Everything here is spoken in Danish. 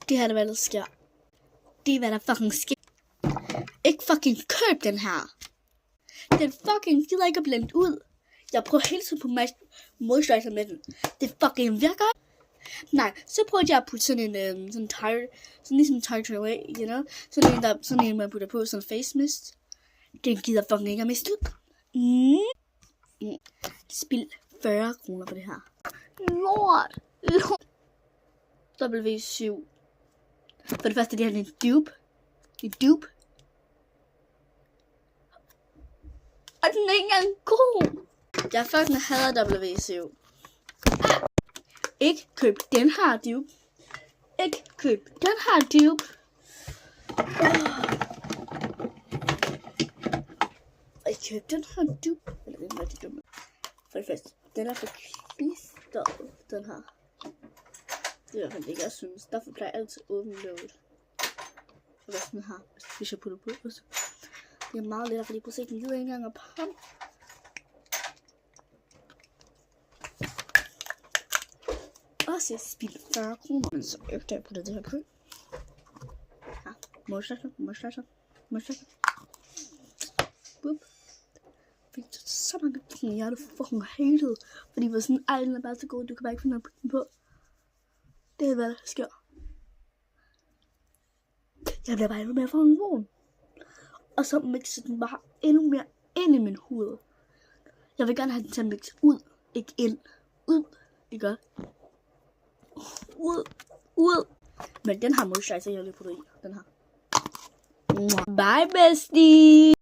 Det her er hvad der sker. Det er hvad der fucking sker. Ikke fucking køb den her. Den fucking gider ikke at blende ud. Jeg prøver hele tiden på moisturizer med den. Det fucking virker. Nej, så prøvede jeg at putte sådan en sådan ligesom tire away, you know? Sådan en man putter på, sådan face mist. Den gider fucking ikke at miste ud. Spild 40 kroner på det her. Lort. W7. For det første, det her er en dupe. En dupe. Og den er ikke engang god. Jeg fucking hader W7. Ikke køb den her dupe. Ikke køb den her dupe. Ikke køb den her dupe. Eller den var det dumme. For det første, den er for klistret, den her. Det er i hvert fald ikke, jeg synes. Derfor plejer jeg altid åbne låget. Og hvad sådan her, hvis jeg putter på også. Det er meget lettere, fordi projekten gider ikke engang at pumpe. Også jeg spildte 40 kroner, men så efter jeg putter det her på. Ja, moisturizer. Boop. Fik så mange ting, jeg havde fucking hated. Fordi det var sådan, ej, den er bare så god, du kan bare ikke finde at putte den på. Det er hvad der sker. Jeg bliver bare endnu mere fucking vågen. Og så mixer den bare endnu mere ind i min hud. Jeg vil gerne have den til at mixe ud, ikke ind. Ud, ikke godt? Ud. Men den her moisturizer, jeg lige puttet i. Den her. Bye, bestie!